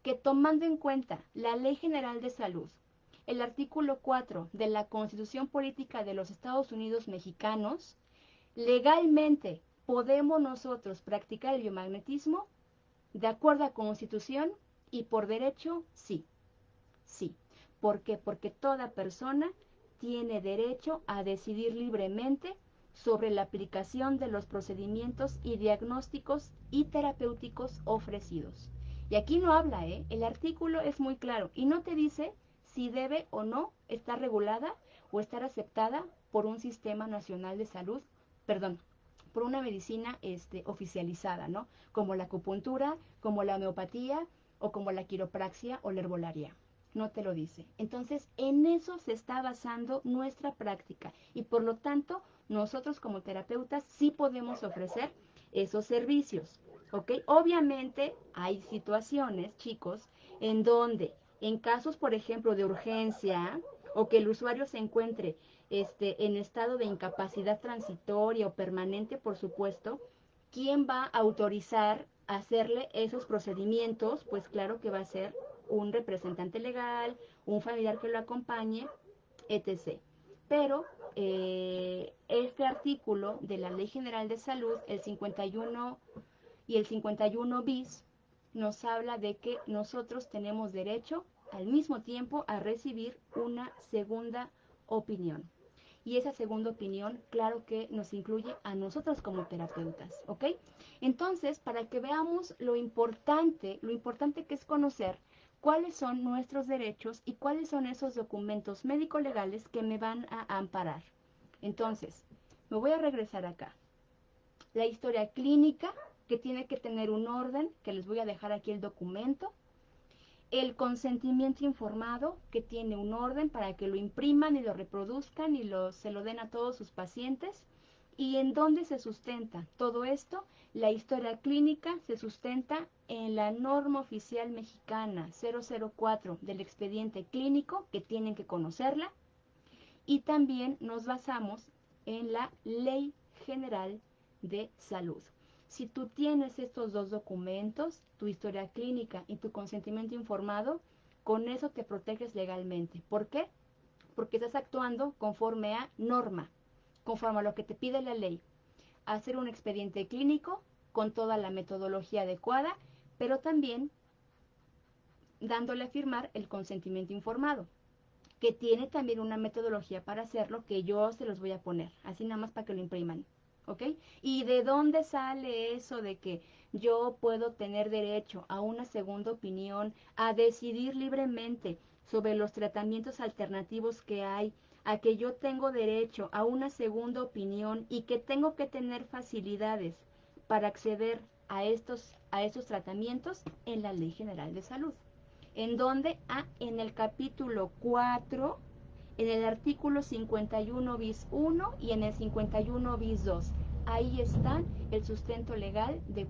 Que tomando en cuenta la Ley General de Salud, el artículo 4 de la Constitución Política de los Estados Unidos Mexicanos, legalmente podemos nosotros practicar el biomagnetismo de acuerdo a Constitución y por derecho, sí. Sí. ¿Por qué? Porque toda persona tiene derecho a decidir libremente sobre la aplicación de los procedimientos y diagnósticos y terapéuticos ofrecidos. Y aquí no habla, ¿eh? El artículo es muy claro y no te dice si debe o no estar regulada o estar aceptada por un sistema nacional de salud, perdón, por una medicina oficializada, ¿no? Como la acupuntura, como la homeopatía o como la quiropraxia o la herbolaria. No te lo dice. Entonces, en eso se está basando nuestra práctica y por lo tanto, nosotros como terapeutas sí podemos ofrecer esos servicios, ¿ok? Obviamente hay situaciones, chicos, en donde en casos, por ejemplo, de urgencia o que el usuario se encuentre en estado de incapacidad transitoria o permanente, por supuesto, ¿quién va a autorizar hacerle esos procedimientos? Pues claro que va a ser un representante legal, un familiar que lo acompañe, etc. Pero este artículo de la Ley General de Salud, el 51 y el 51 bis, nos habla de que nosotros tenemos derecho al mismo tiempo a recibir una segunda opinión. Y esa segunda opinión, claro que nos incluye a nosotros como terapeutas, ¿ok? Entonces, para que veamos lo importante que es conocer cuáles son nuestros derechos y cuáles son esos documentos médico-legales que me van a amparar. Entonces, me voy a regresar acá. La historia clínica, que tiene que tener un orden, que les voy a dejar aquí el documento. El consentimiento informado, que tiene un orden para que lo impriman y lo reproduzcan y se lo den a todos sus pacientes. ¿Y en dónde se sustenta todo esto? La historia clínica se sustenta en la norma oficial mexicana 004 del expediente clínico, que tienen que conocerla. Y también nos basamos en la Ley General de Salud. Si tú tienes estos dos documentos, tu historia clínica y tu consentimiento informado, con eso te proteges legalmente. ¿Por qué? Porque estás actuando conforme a norma, conforme a lo que te pide la ley. Hacer un expediente clínico con toda la metodología adecuada, pero también dándole a firmar el consentimiento informado, que tiene también una metodología para hacerlo que yo se los voy a poner, así nada más para que lo impriman, ¿ok? ¿Y de dónde sale eso de que yo puedo tener derecho a una segunda opinión, a decidir libremente sobre los tratamientos alternativos que hay, a que yo tengo derecho a una segunda opinión y que tengo que tener facilidades para acceder a estos tratamientos en la Ley General de Salud? ¿En dónde? En el capítulo 4, en el artículo 51 bis 1 y en el 51 bis 2. Ahí está el sustento legal de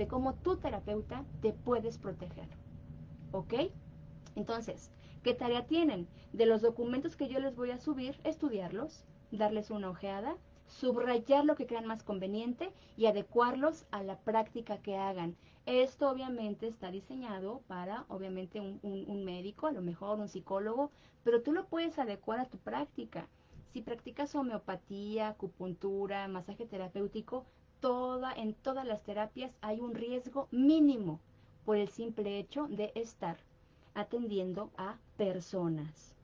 cómo tu terapeuta te puedes proteger. ¿Ok? Entonces, ¿qué tarea tienen? De los documentos que yo les voy a subir, estudiarlos, darles una ojeada, subrayar lo que crean más conveniente y adecuarlos a la práctica que hagan. Esto obviamente está diseñado para, obviamente, un médico, a lo mejor un psicólogo, pero tú lo puedes adecuar a tu práctica. Si practicas homeopatía, acupuntura, masaje terapéutico, en todas las terapias hay un riesgo mínimo por el simple hecho de estar atendiendo a personas.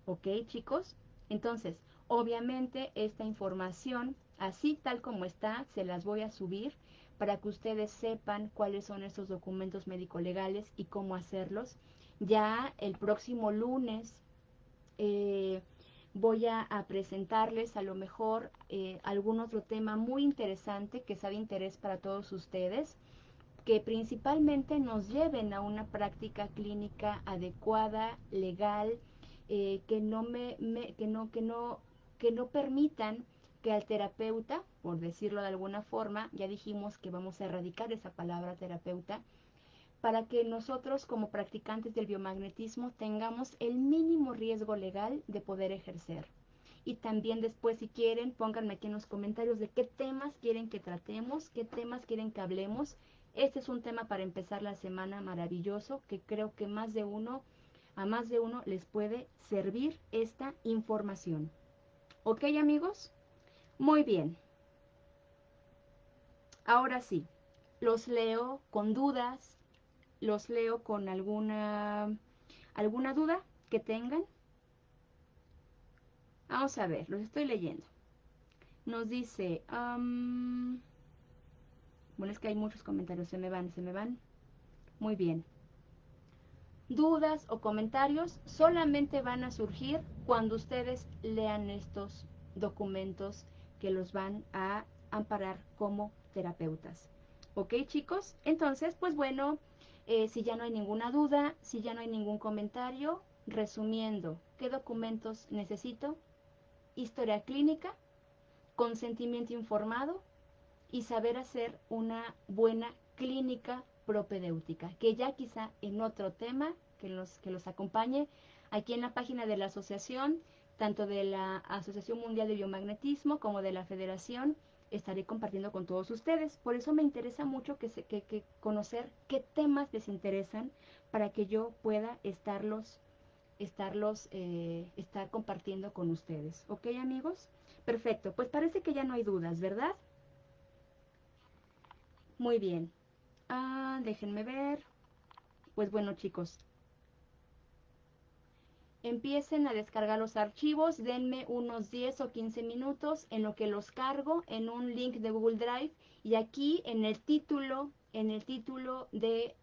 ¿Ok, chicos? Entonces, obviamente esta información, así tal como está, se las voy a subir para que ustedes sepan cuáles son estos documentos médico-legales y cómo hacerlos. Ya el próximo lunes voy a presentarles a lo mejor algún otro tema muy interesante que sea de interés para todos ustedes, que principalmente nos lleven a una práctica clínica adecuada, legal, que no permitan que al terapeuta, por decirlo de alguna forma, ya dijimos que vamos a erradicar esa palabra terapeuta, para que nosotros como practicantes del biomagnetismo tengamos el mínimo riesgo legal de poder ejercer. Y también después, si quieren, pónganme aquí en los comentarios de qué temas quieren que tratemos, qué temas quieren que hablemos. Este es un tema para empezar la semana maravilloso, que creo que a más de uno les puede servir esta información. ¿Ok, amigos? Muy bien. Ahora sí, los leo con dudas, los leo con alguna duda que tengan. Vamos a ver, los estoy leyendo. Nos dice, bueno, es que hay muchos comentarios, se me van. Muy bien. Dudas o comentarios solamente van a surgir cuando ustedes lean estos documentos que los van a amparar como terapeutas. ¿Ok, chicos? Entonces, pues bueno, si ya no hay ninguna duda, si ya no hay ningún comentario, resumiendo, ¿qué documentos necesito? Historia clínica, consentimiento informado y saber hacer una buena clínica propedéutica, que ya quizá en otro tema que los acompañe aquí en la página de la asociación, tanto de la Asociación Mundial de Biomagnetismo como de la Federación, estaré compartiendo con todos ustedes. Por eso me interesa mucho que conocer qué temas les interesan para que yo pueda estar compartiendo con ustedes. ¿Ok, amigos? Perfecto, pues parece que ya no hay dudas, ¿verdad? Muy bien. Déjenme ver. Pues bueno, chicos, empiecen a descargar los archivos, denme unos 10 o 15 minutos en lo que los cargo en un link de Google Drive y aquí en el título del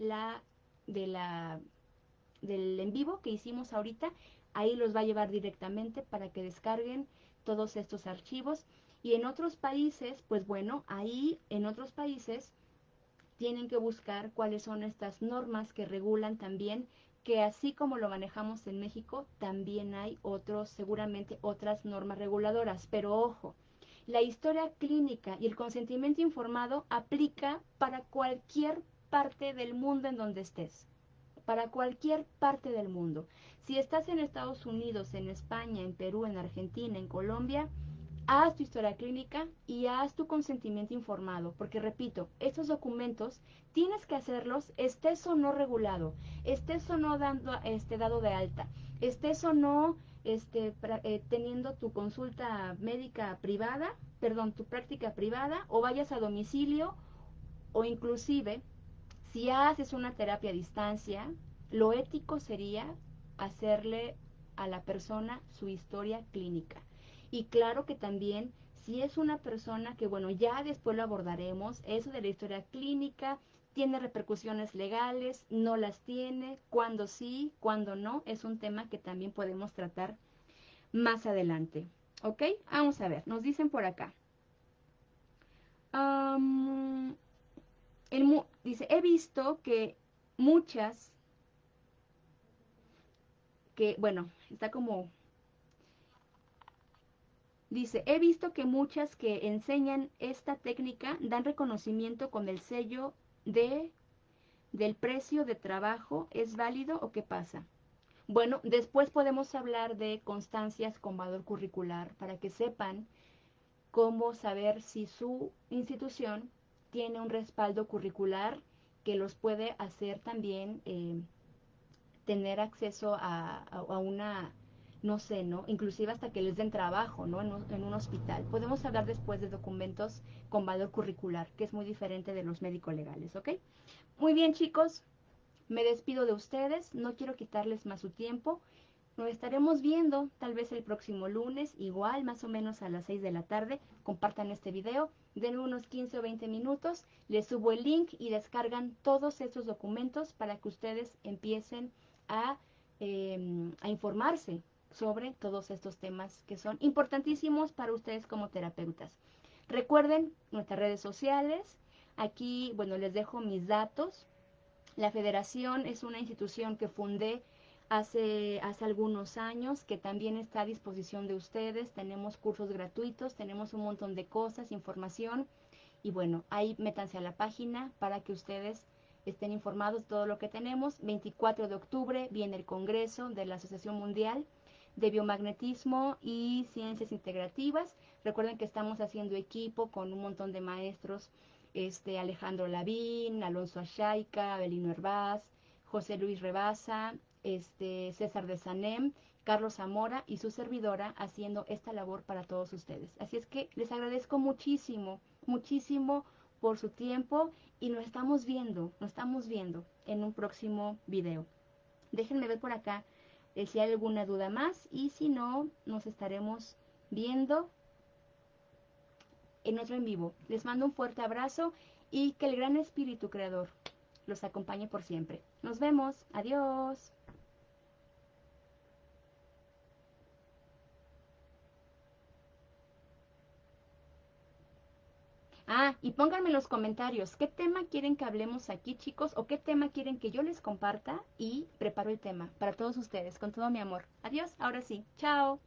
en vivo que hicimos ahorita, ahí los va a llevar directamente para que descarguen todos estos archivos. Y en otros países, pues bueno, ahí en otros países tienen que buscar cuáles son estas normas que regulan también, que así como lo manejamos en México, también hay seguramente otras normas reguladoras. Pero ojo, la historia clínica y el consentimiento informado aplica para cualquier parte del mundo en donde estés. Para cualquier parte del mundo. Si estás en Estados Unidos, en España, en Perú, en Argentina, en Colombia, haz tu historia clínica y haz tu consentimiento informado, porque repito, estos documentos tienes que hacerlos, estés o no regulado, estés o no dado de alta, estés o no teniendo tu consulta médica privada, perdón, tu práctica privada, o vayas a domicilio, o inclusive si haces una terapia a distancia, lo ético sería hacerle a la persona su historia clínica. Y claro que también, si es una persona que, bueno, ya después lo abordaremos, eso de la historia clínica, tiene repercusiones legales, no las tiene, cuándo sí, cuándo no, es un tema que también podemos tratar más adelante. ¿Ok? Vamos a ver, nos dicen por acá. Um, dice, he visto que muchas, que, bueno, está como, dice, he visto que muchas que enseñan esta técnica dan reconocimiento con el sello de del precio de trabajo. ¿Es válido o qué pasa? Bueno, después podemos hablar de constancias con valor curricular para que sepan cómo saber si su institución tiene un respaldo curricular que los puede hacer también tener acceso a una, no sé, ¿no? Inclusive hasta que les den trabajo, ¿no? En un hospital. Podemos hablar después de documentos con valor curricular, que es muy diferente de los médico-legales, ¿ok? Muy bien, chicos, me despido de ustedes, no quiero quitarles más su tiempo. Nos estaremos viendo tal vez el próximo lunes, igual más o menos a las 6 de la tarde. Compartan este video, den unos 15 o 20 minutos, les subo el link y descargan todos estos documentos para que ustedes empiecen a, a informarse sobre todos estos temas que son importantísimos para ustedes como terapeutas. Recuerden nuestras redes sociales. Aquí, bueno, les dejo mis datos. La federación es una institución que fundé hace algunos años, que también está a disposición de ustedes. Tenemos cursos gratuitos, tenemos un montón de cosas, información. Y bueno, ahí métanse a la página para que ustedes estén informados de todo lo que tenemos. 24 de octubre viene el Congreso de la Asociación Mundial de Biomagnetismo y Ciencias Integrativas. Recuerden que estamos haciendo equipo con un montón de maestros, Alejandro Lavín, Alonso Achaica, Abelino Hervás, José Luis Rebasa, César de Sanem, Carlos Zamora y su servidora haciendo esta labor para todos ustedes. Así es que les agradezco muchísimo, muchísimo por su tiempo y nos estamos viendo en un próximo video. Déjenme ver por acá si hay alguna duda más y si no, nos estaremos viendo en otro en vivo. Les mando un fuerte abrazo y que el gran espíritu creador los acompañe por siempre. Nos vemos. Adiós. Ah, y pónganme en los comentarios qué tema quieren que hablemos aquí, chicos, o qué tema quieren que yo les comparta y preparo el tema para todos ustedes con todo mi amor. Adiós, ahora sí. Chao.